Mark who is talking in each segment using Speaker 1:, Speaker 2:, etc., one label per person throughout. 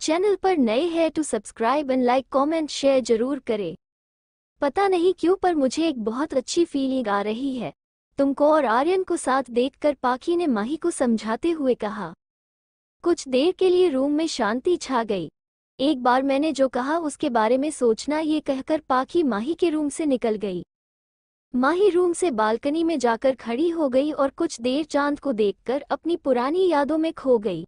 Speaker 1: Channel पर नए हैं तो subscribe and like comment share जरूर करें। पता नहीं क्यों पर मुझे एक बहुत अच्छी फीलिंग आ रही है तुमको और आर्यन को साथ देखकर, पाखी ने माही को समझाते हुए कहा। कुछ देर के लिए रूम में शांति छा गई। एक बार मैंने जो कहा उसके बारे में सोचना, ये कहकर पाखी माही के रूम से निकल गई। माही रूम से बालकनी में जाकर खड़ी हो गई और कुछ देर चांद को देखकर अपनी पुरानी यादों में खो गई।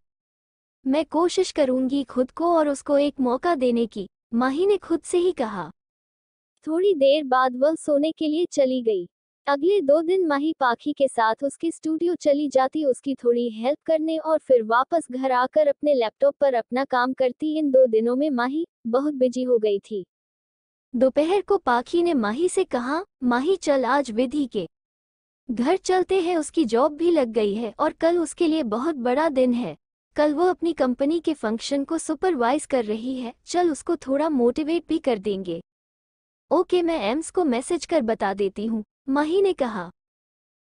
Speaker 1: मैं कोशिश करूंगी खुद को और उसको एक मौका देने की, माही ने खुद से ही कहा। थोड़ी देर बाद वह सोने के लिए चली गई। अगले 2 दिन माही पाखी के साथ उसके स्टूडियो चली जाती, उसकी थोड़ी हेल्प करने, और फिर वापस घर आकर अपने लैपटॉप पर अपना काम करती। इन 2 दिनों में माही बहुत बिजी हो गई थी। दोपहर को पाखी ने माही से कहा, माही चल आज विधि के घर चलते हैं, उसकी जॉब भी लग गई है और कल उसके लिए बहुत बड़ा दिन है। कल वो अपनी कंपनी के फंक्शन को सुपरवाइज कर रही है, चल उसको थोड़ा मोटिवेट भी कर देंगे। ओके, मैं एम्स को मैसेज कर बता देती हूँ, माही ने कहा।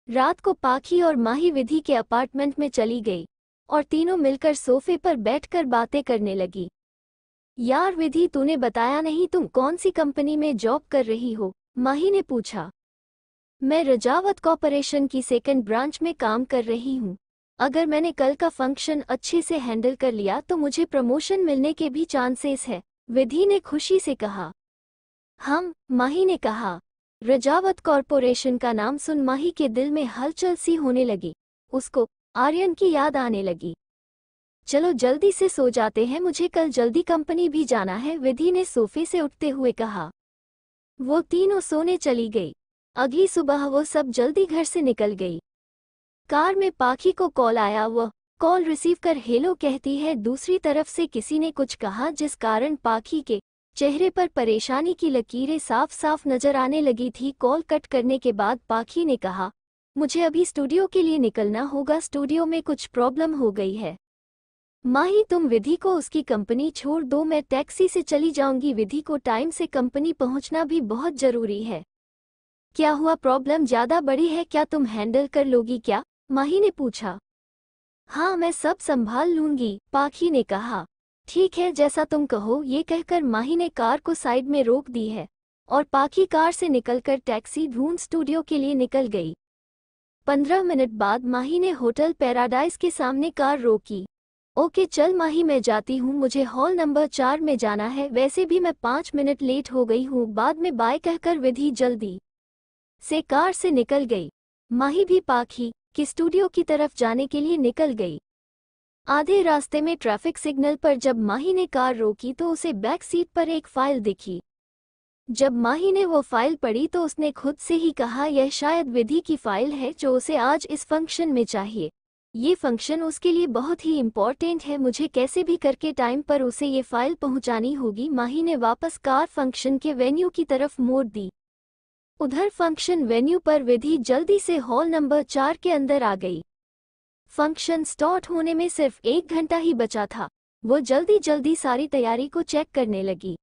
Speaker 1: रात को पाखी और माही विधि के अपार्टमेंट में चली गई और तीनों मिलकर सोफे पर बैठकर बातें करने लगी। यार विधि, तूने बताया नहीं तुम कौन सी कंपनी में जॉब कर रही हो, माही ने पूछा। मैं रजावत कॉर्पोरेशन की 2nd ब्रांच में काम कर रही हूँ। अगर मैंने कल का फंक्शन अच्छे से हैंडल कर लिया तो मुझे प्रमोशन मिलने के भी चांसेस है, विधि ने खुशी से कहा। माही ने कहा। रजावत कॉर्पोरेशन का नाम सुन माही के दिल में हलचल सी होने लगी। उसको आर्यन की याद आने लगी। चलो जल्दी से सो जाते हैं, मुझे कल जल्दी कंपनी भी जाना है, विधि ने सोफे से उठते हुए कहा। वो तीनों सोने चली गई। अगली सुबह वो सब जल्दी घर से निकल गई। कार में पाखी को कॉल आया। वह कॉल रिसीव कर हेलो कहती है। दूसरी तरफ से किसी ने कुछ कहा जिस कारण पाखी के चेहरे पर परेशानी की लकीरें साफ साफ नजर आने लगी थी। कॉल कट करने के बाद पाखी ने कहा, मुझे अभी स्टूडियो के लिए निकलना होगा, स्टूडियो में कुछ प्रॉब्लम हो गई है। माही, तुम विधि को उसकी कंपनी छोड़ दो, मैं टैक्सी से चली जाऊंगी। विधि को टाइम से कंपनी पहुंचना भी बहुत जरूरी है। क्या हुआ, प्रॉब्लम ज्यादा बड़ी है क्या, तुम हैंडल कर लोगी क्या, माही ने पूछा। हाँ, मैं सब संभाल लूंगी, पाखी ने कहा। ठीक है, जैसा तुम कहो, ये कहकर माही ने कार को साइड में रोक दी है और पाखी कार से निकलकर टैक्सी ढूंढ स्टूडियो के लिए निकल गई। 15 मिनट बाद माही ने होटल पैराडाइज के सामने कार रोकी। ओके चल माही, मैं जाती हूँ, मुझे हॉल नंबर 4 में जाना है, वैसे भी मैं 5 मिनट लेट हो गई हूँ, बाद में बाय कहकर विधि जल्दी से कार से निकल गई। माही भी पाखी के स्टूडियो की तरफ जाने के लिए निकल गई। आधे रास्ते में ट्रैफिक सिग्नल पर जब माही ने कार रोकी तो उसे बैक सीट पर एक फाइल दिखी। जब माही ने वो फाइल पढ़ी तो उसने खुद से ही कहा, यह शायद विधि की फाइल है जो उसे आज इस फंक्शन में चाहिए। ये फंक्शन उसके लिए बहुत ही इम्पोर्टेंट है, मुझे कैसे भी करके टाइम पर उसे ये फाइल पहुंचानी होगी। माही ने वापस कार फंक्शन के वेन्यू की तरफ मोड़ दी। उधर फंक्शन वेन्यू पर विधि जल्दी से हॉल नंबर 4 के अंदर आ गई। फंक्शन स्टार्ट होने में सिर्फ 1 घंटा ही बचा था। वो जल्दी जल्दी सारी तैयारी को चेक करने लगी।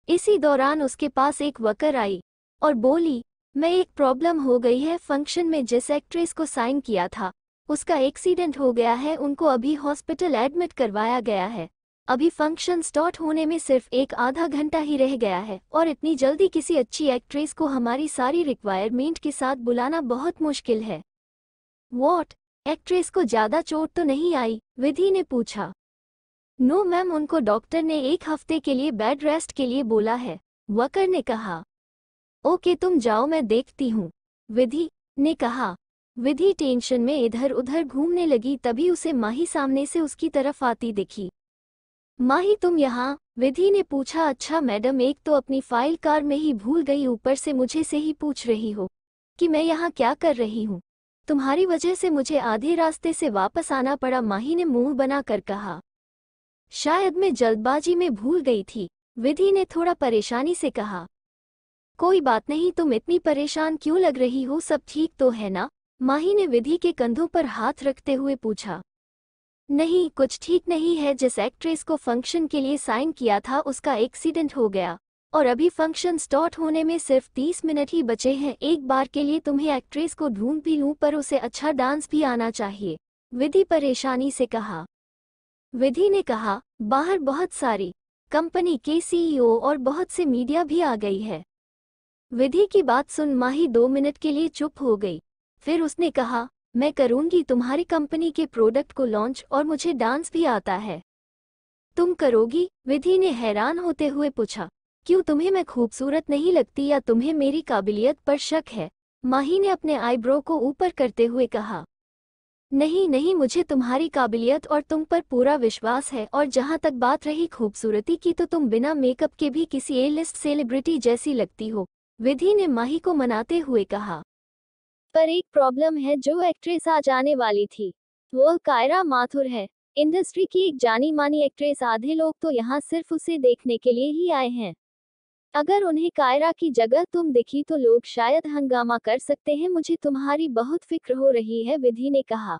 Speaker 1: इसी दौरान उसके पास एक वर्कर आई और बोली, मैं एक प्रॉब्लम हो गई है, फंक्शन में जिस एक्ट्रेस को साइन किया था उसका एक्सीडेंट हो गया है, उनको अभी हॉस्पिटल एडमिट करवाया गया है। अभी फंक्शन स्टार्ट होने में सिर्फ एक आधा घंटा ही रह गया है और इतनी जल्दी किसी अच्छी एक्ट्रेस को हमारी सारी रिक्वायरमेंट के साथ बुलाना बहुत मुश्किल है। व्हाट, एक्ट्रेस को ज्यादा चोट तो नहीं आई, विधि ने पूछा। नो मैम, उनको डॉक्टर ने 1 हफ्ते के लिए बेड रेस्ट के लिए बोला है, वर्कर ने कहा। ओके तुम जाओ, मैं देखती हूँ, विधि ने कहा। विधि टेंशन में इधर उधर घूमने लगी, तभी उसे माही सामने से उसकी तरफ आती दिखी। माही तुम यहाँ, विधि ने पूछा। अच्छा मैडम, एक तो अपनी फाइल कार में ही भूल गई, ऊपर से मुझे से ही पूछ रही हो कि मैं यहाँ क्या कर रही हूँ। तुम्हारी वजह से मुझे आधे रास्ते से वापस आना पड़ा, माही ने मुंह बनाकर कहा। शायद मैं जल्दबाजी में भूल गई थी, विधि ने थोड़ा परेशानी से कहा। कोई बात नहीं, तुम इतनी परेशान क्यों लग रही हो, सब ठीक तो है ना, माही ने विधि के कंधों पर हाथ रखते हुए पूछा। नहीं, कुछ ठीक नहीं है, जिस एक्ट्रेस को फंक्शन के लिए साइन किया था उसका एक्सीडेंट हो गया और अभी फंक्शन स्टार्ट होने में सिर्फ 30 मिनट ही बचे हैं। एक बार के लिए तुम्हें एक्ट्रेस को ढूंढ भी लूं, पर उसे अच्छा डांस भी आना चाहिए, विधि परेशानी से कहा। विधि ने कहा, बाहर बहुत सारी कंपनी के सीईओ और बहुत से मीडिया भी आ गई है। विधि की बात सुन माही 2 मिनट के लिए चुप हो गई। फिर उसने कहा, मैं करूंगी तुम्हारी कंपनी के प्रोडक्ट को लॉन्च और मुझे डांस भी आता है। तुम करोगी? विधि ने हैरान होते हुए पूछा। क्यों, तुम्हें मैं खूबसूरत नहीं लगती या तुम्हें मेरी काबिलियत पर शक है? माही ने अपने आईब्रो को ऊपर करते हुए कहा। नहीं नहीं, मुझे तुम्हारी काबिलियत और तुम पर पूरा विश्वास है, और जहाँ तक बात रही खूबसूरती की तो तुम बिना मेकअप के भी किसी ए लिस्ट सेलिब्रिटी जैसी लगती हो, विधि ने माही को मनाते हुए कहा। पर एक प्रॉब्लम है, जो एक्ट्रेस आ जाने वाली थी वो कायरा माथुर है। इंडस्ट्री की एक जानी मानी एक्ट्रेस। आधे लोग तो यहाँ सिर्फ उसे देखने के लिए ही आए हैं। अगर उन्हें कायरा की जगह तुम दिखी तो लोग शायद हंगामा कर सकते हैं। मुझे तुम्हारी बहुत फिक्र हो रही है, विधि ने कहा।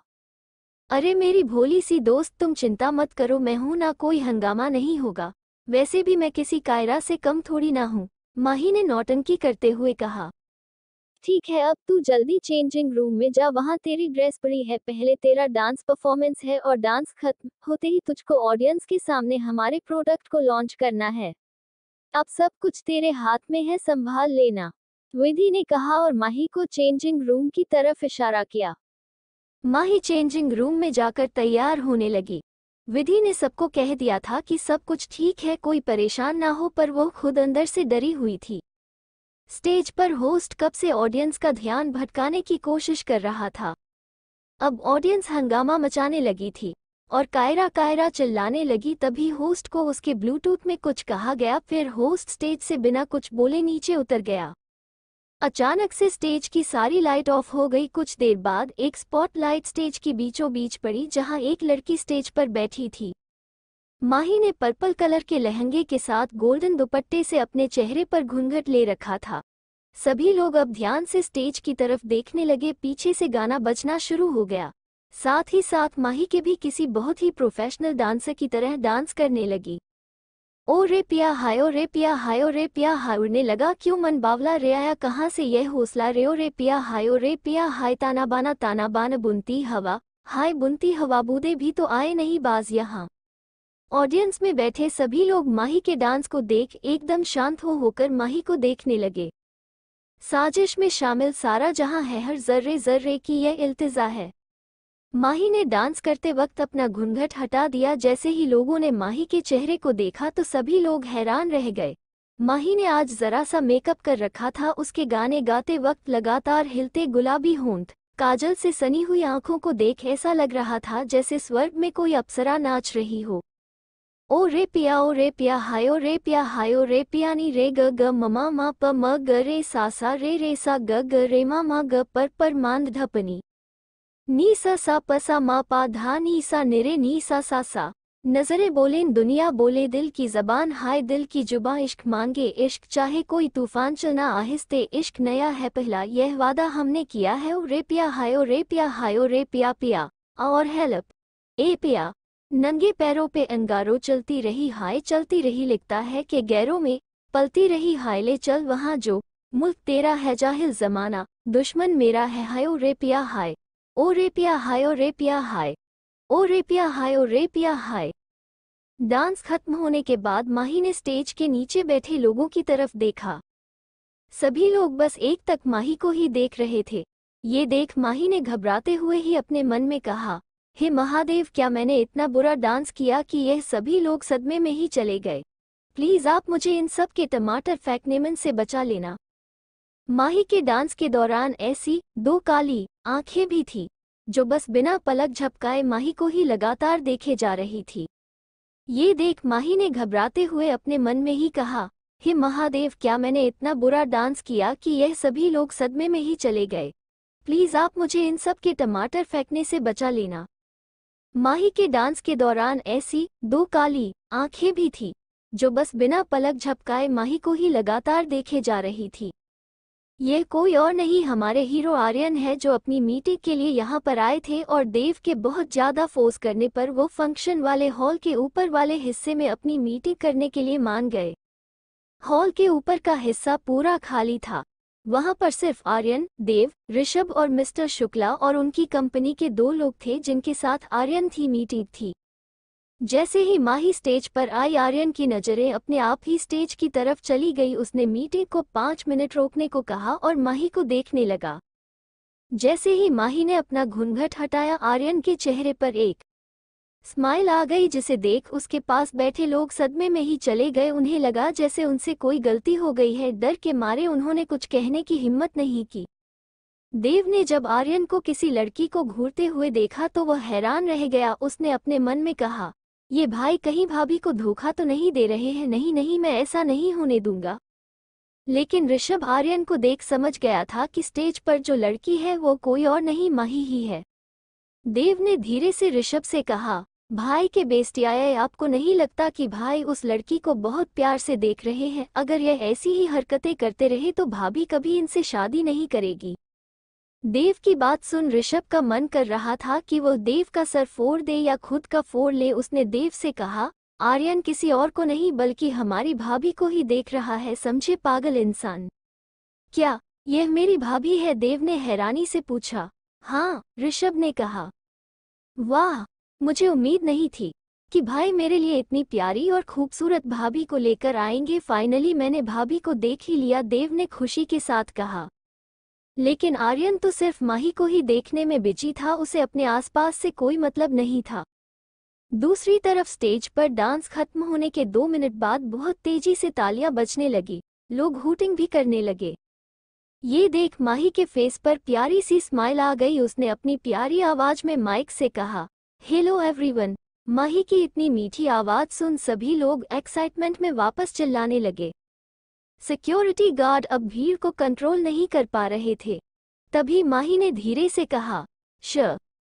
Speaker 1: अरे मेरी भोली सी दोस्त, तुम चिंता मत करो, मैं हूं ना, कोई हंगामा नहीं होगा। वैसे भी मैं किसी कायरा से कम थोड़ी ना हूं, माही ने नौटंकी करते हुए कहा। ठीक है, अब तू जल्दी चेंजिंग रूम में जा, वहां तेरी ड्रेस पड़ी है। पहले तेरा डांस परफॉर्मेंस है और डांस खत्म होते ही तुझको ऑडियंस के सामने हमारे प्रोडक्ट को लॉन्च करना है। अब सब कुछ तेरे हाथ में है, संभाल लेना, विधि ने कहा और माही को चेंजिंग रूम की तरफ इशारा किया। माही चेंजिंग रूम में जाकर तैयार होने लगी। विधि ने सबको कह दिया था कि सब कुछ ठीक है, कोई परेशान ना हो, पर वो खुद अंदर से डरी हुई थी। स्टेज पर होस्ट कब से ऑडियंस का ध्यान भटकाने की कोशिश कर रहा था। अब ऑडियंस हंगामा मचाने लगी थी और कायरा कायरा चिल्लाने लगी। तभी होस्ट को उसके ब्लूटूथ में कुछ कहा गया। फिर होस्ट स्टेज से बिना कुछ बोले नीचे उतर गया। अचानक से स्टेज की सारी लाइट ऑफ हो गई। कुछ देर बाद एक स्पॉटलाइट स्टेज की बीचों बीच पड़ी, जहां एक लड़की स्टेज पर बैठी थी। माही ने पर्पल कलर के लहंगे के साथ गोल्डन दुपट्टे से अपने चेहरे पर घूंघट ले रखा था। सभी लोग अब ध्यान से स्टेज की तरफ देखने लगे। पीछे से गाना बजना शुरू हो गया। साथ ही साथ माही के भी किसी बहुत ही प्रोफेशनल डांसर की तरह डांस करने लगी। ओ रे पिया हाय, ओ रे पिया हाय, ओ रे पिया हाय, उड़ने लगा क्यों मन बावला रे आया कहाँ से यह हौसला रे, ओ रे पिया हाय, ओ रे पिया हाय, ताना बाना बुनती हवा, हाय बुनती हवा, बूंदे भी तो आए नहीं बाज यहाँ। ऑडियंस में बैठे सभी लोग माही के डांस को देख एकदम शांत होकर माही को देखने लगे। साजिश में शामिल सारा जहां है, हर जर्रे जर्रे की यह इल्तिजा है। माही ने डांस करते वक्त अपना घूंघट हटा दिया। जैसे ही लोगों ने माही के चेहरे को देखा तो सभी लोग हैरान रह गए। माही ने आज जरा सा मेकअप कर रखा था। उसके गाने गाते वक्त लगातार हिलते गुलाबी होंठ, काजल से सनी हुई आंखों को देख ऐसा लग रहा था जैसे स्वर्ग में कोई अप्सरा नाच रही हो। ओ रे पिया, ओ रे पिया हाय, ओ रे पिया हाय, ओ रे पिया नी रे ग ग ममा मा प म ग रे सा रे सा ग ग रे मा ग पर मांद ढपनी नी सा प सा मा पा धा नी सा निरे नी सा। नजरे बोले दुनिया बोले दिल की जबान, हाय दिल की जुबां, इश्क मांगे इश्क, चाहे कोई तूफान चलना आहिस्ते, इश्क नया है पहला यह वादा हमने किया है। ओ रे पिया हाय, ओ रे पिया हाय, ओ रे पिया पिया और हेल्प ए पिया। नंगे पैरों पे अंगारों चलती रही हाय, चलती रही, लिखता है कि गैरों में पलती रही हाय, ले चल वहाँ जो मुल्क तेरा है, जाहिल जमाना दुश्मन मेरा है, हाय ओ रे पिया हाय, ओ रे पिया हाय, ओ रे पिया हाय, ओ रे पिया हाय, ओ रे पिया हाय। डांस खत्म होने के बाद माही ने स्टेज के नीचे बैठे लोगों की तरफ देखा। सभी लोग बस एक तक माही को ही देख रहे थे। ये देख माही ने घबराते हुए ही अपने मन में कहा, हे महादेव, क्या मैंने इतना बुरा डांस किया कि यह सभी लोग सदमे में ही चले गए। प्लीज आप मुझे इन सब के टमाटर फेंकने से बचा लेना। माही के डांस के दौरान ऐसी दो काली आंखें भी थी जो बस बिना पलक झपकाए माही को ही लगातार देखे जा रही थी। ये देख माही ने घबराते हुए अपने मन में ही कहा, हे महादेव, क्या मैंने इतना बुरा डांस किया कि यह सभी लोग सदमे में ही चले गए। प्लीज आप मुझे इन सब के टमाटर फेंकने से बचा लेना। माही के डांस के दौरान ऐसी दो काली आंखें भी थी जो बस बिना पलक झपकाए माही को ही लगातार देखे जा रही थी। यह कोई और नहीं, हमारे हीरो आर्यन है, जो अपनी मीटिंग के लिए यहाँ पर आए थे और देव के बहुत ज्यादा फोर्स करने पर वो फंक्शन वाले हॉल के ऊपर वाले हिस्से में अपनी मीटिंग करने के लिए मान गए। हॉल के ऊपर का हिस्सा पूरा खाली था। वहां पर सिर्फ आर्यन, देव, ऋषभ और मिस्टर शुक्ला और उनकी कंपनी के 2 लोग थे जिनके साथ आर्यन की मीटिंग थी। जैसे ही माही स्टेज पर आई, आर्यन की नजरें अपने आप ही स्टेज की तरफ चली गई। उसने मीटिंग को 5 मिनट रोकने को कहा और माही को देखने लगा। जैसे ही माही ने अपना घूंघट हटाया, आर्यन के चेहरे पर एक स्माइल आ गई, जिसे देख उसके पास बैठे लोग सदमे में ही चले गए। उन्हें लगा जैसे उनसे कोई गलती हो गई है। डर के मारे उन्होंने कुछ कहने की हिम्मत नहीं की। देव ने जब आर्यन को किसी लड़की को घूरते हुए देखा तो वह हैरान रह गया। उसने अपने मन में कहा, ये भाई कहीं भाभी को धोखा तो नहीं दे रहे हैं? नहीं नहीं, मैं ऐसा नहीं होने दूंगा। लेकिन ऋषभ आर्यन को देख समझ गया था कि स्टेज पर जो लड़की है वो कोई और नहीं, माही ही है। देव ने धीरे से ऋषभ से कहा, भाई के बेस्टियाए, आपको नहीं लगता कि भाई उस लड़की को बहुत प्यार से देख रहे हैं? अगर यह ऐसी ही हरकतें करते रहे तो भाभी कभी इनसे शादी नहीं करेगी। देव की बात सुन ऋषभ का मन कर रहा था कि वो देव का सर फोड़ दे या खुद का फोड़ ले। उसने देव से कहा, आर्यन किसी और को नहीं बल्कि हमारी भाभी को ही देख रहा है, समझे पागल इंसान। क्या यह मेरी भाभी है? देव ने हैरानी से पूछा। हाँ, ऋषभ ने कहा। वाह, मुझे उम्मीद नहीं थी कि भाई मेरे लिए इतनी प्यारी और खूबसूरत भाभी को लेकर आएंगे। फाइनली मैंने भाभी को देख ही लिया, देव ने खुशी के साथ कहा। लेकिन आर्यन तो सिर्फ माही को ही देखने में बिजी था, उसे अपने आसपास से कोई मतलब नहीं था। दूसरी तरफ स्टेज पर डांस खत्म होने के 2 मिनट बाद बहुत तेजी से तालियां बजने लगी। लोग हूटिंग भी करने लगे। ये देख माही के फेस पर प्यारी सी स्माइल आ गई। उसने अपनी प्यारी आवाज में माइक से कहा, हेलो एवरीवन। माही की इतनी मीठी आवाज सुन सभी लोग एक्साइटमेंट में वापस चिल्लाने लगे। सिक्योरिटी गार्ड अब भीड़ को कंट्रोल नहीं कर पा रहे थे। तभी माही ने धीरे से कहा, श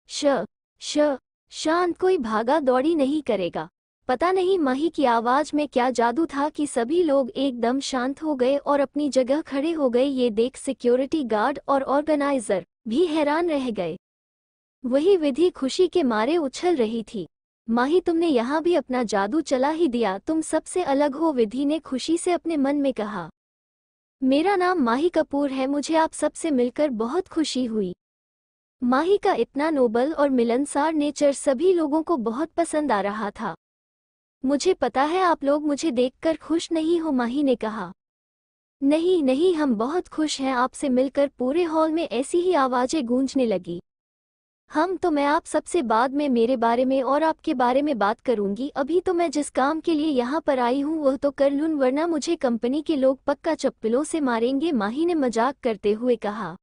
Speaker 1: श श शांत, कोई भागा दौड़ी नहीं करेगा। पता नहीं माही की आवाज में क्या जादू था कि सभी लोग एकदम शांत हो गए और अपनी जगह खड़े हो गए। ये देख सिक्योरिटी गार्ड और ऑर्गेनाइजर भी हैरान रह गए। वही विधि खुशी के मारे उछल रही थी। माही, तुमने यहाँ भी अपना जादू चला ही दिया, तुम सबसे अलग हो। विधि ने खुशी से अपने मन में कहा, मेरा नाम माही कपूर है, मुझे आप सबसे मिलकर बहुत खुशी हुई। माही का इतना नोबल और मिलनसार नेचर सभी लोगों को बहुत पसंद आ रहा था। मुझे पता है आप लोग मुझे देखकर खुश नहीं हो, माही ने कहा। नहीं नहीं, हम बहुत खुश हैं आपसे मिलकर। पूरे हॉल में ऐसी ही आवाजें गूंजने लगी। मैं आप सबसे बाद में मेरे बारे में और आपके बारे में बात करूंगी। अभी तो मैं जिस काम के लिए यहाँ पर आई हूँ वह तो कर लूँ, वरना मुझे कंपनी के लोग पक्का चप्पलों से मारेंगे, माही ने मजाक करते हुए कहा।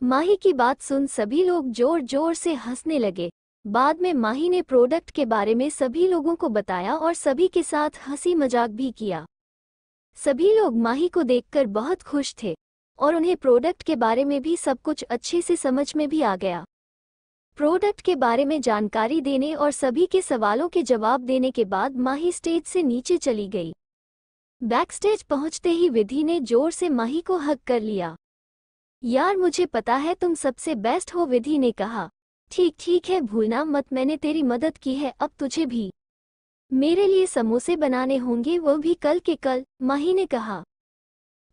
Speaker 1: माही की बात सुन सभी लोग जोर जोर से हंसने लगे। बाद में माही ने प्रोडक्ट के बारे में सभी लोगों को बताया और सभी के साथ हंसी मजाक भी किया। सभी लोग माही को देखकर बहुत खुश थे और उन्हें प्रोडक्ट के बारे में भी सब कुछ अच्छे से समझ में भी आ गया। प्रोडक्ट के बारे में जानकारी देने और सभी के सवालों के जवाब देने के बाद माही स्टेज से नीचे चली गई। बैकस्टेज पहुंचते ही विधि ने जोर से माही को हग कर लिया। यार, मुझे पता है तुम सबसे बेस्ट हो, विधि ने कहा। ठीक है, भूलना मत, मैंने तेरी मदद की है। अब तुझे भी मेरे लिए समोसे बनाने होंगे, वो भी कल के कल, माही ने कहा।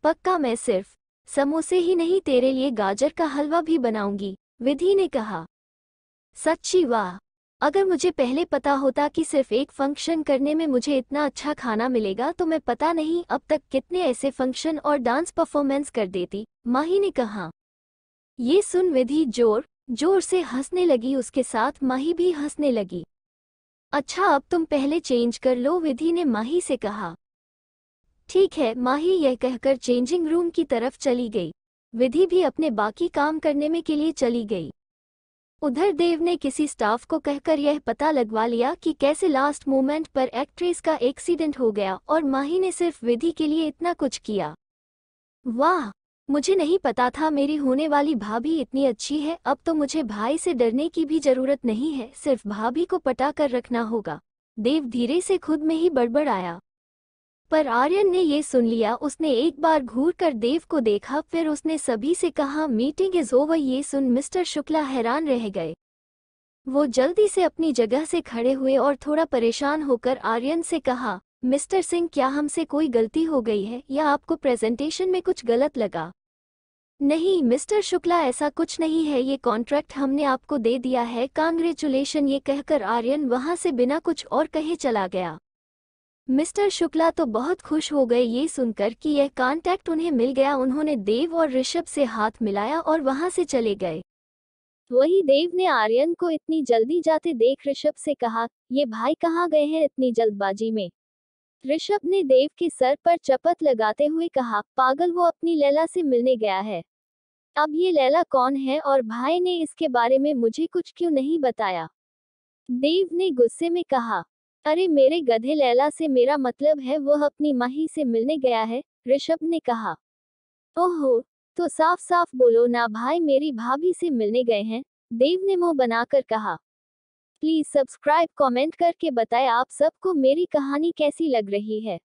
Speaker 1: पक्का, मैं सिर्फ समोसे ही नहीं तेरे लिए गाजर का हलवा भी बनाऊंगी, विधि ने कहा। सच्ची? वाह, अगर मुझे पहले पता होता कि सिर्फ एक फंक्शन करने में मुझे इतना अच्छा खाना मिलेगा तो मैं पता नहीं अब तक कितने ऐसे फंक्शन और डांस परफॉर्मेंस कर देती, माही ने कहा। ये सुन विधि जोर जोर से हंसने लगी, उसके साथ माही भी हंसने लगी। अच्छा, अब तुम पहले चेंज कर लो, विधि ने माही से कहा। ठीक है, माही यह कहकर चेंजिंग रूम की तरफ चली गई। विधि भी अपने बाकी काम करने में के लिए चली गई। उधर देव ने किसी स्टाफ को कहकर यह पता लगवा लिया कि कैसे लास्ट मोमेंट पर एक्ट्रेस का एक्सीडेंट हो गया और माही ने सिर्फ विधि के लिए इतना कुछ किया। वाह, मुझे नहीं पता था मेरी होने वाली भाभी इतनी अच्छी है। अब तो मुझे भाई से डरने की भी जरूरत नहीं है, सिर्फ भाभी को पटा कर रखना होगा, देव धीरे से खुद में ही बड़बड़ाया। पर आर्यन ने ये सुन लिया। उसने एक बार घूर कर देव को देखा, फिर उसने सभी से कहा, मीटिंग इज ओवर। ये सुन मिस्टर शुक्ला हैरान रह गए। वो जल्दी से अपनी जगह से खड़े हुए और थोड़ा परेशान होकर आर्यन से कहा, मिस्टर सिंह, क्या हमसे कोई गलती हो गई है या आपको प्रेजेंटेशन में कुछ गलत लगा? नहीं मिस्टर शुक्ला, ऐसा कुछ नहीं है, ये कॉन्ट्रैक्ट हमने आपको दे दिया है, कांग्रेचुलेशन, ये कहकर आर्यन वहां से बिना कुछ और कहे चला गया। मिस्टर शुक्ला तो बहुत खुश हो गए ये सुनकर कि यह कॉन्टैक्ट उन्हें मिल गया। उन्होंने देव और ऋषभ से हाथ मिलाया और वहां से चले गए। वही देव ने आर्यन को इतनी जल्दी जाते देख ऋषभ से कहा, ये भाई कहाँ गए हैं इतनी जल्दबाजी में। ऋषभ ने देव के सर पर चपत लगाते हुए कहा, पागल, वो अपनी लैला से मिलने गया है। अब ये लैला कौन है और भाई ने इसके बारे में मुझे कुछ क्यों नहीं बताया। देव ने गुस्से में कहा, अरे मेरे गधे, लैला से मेरा मतलब है वह अपनी माही से मिलने गया है। ऋषभ ने कहा, ओहो, तो साफ साफ बोलो ना भाई, मेरी भाभी से मिलने गए हैं। देव ने मुंह बनाकर कहा। प्लीज सब्सक्राइब, कमेंट करके बताएं आप सबको मेरी कहानी कैसी लग रही है।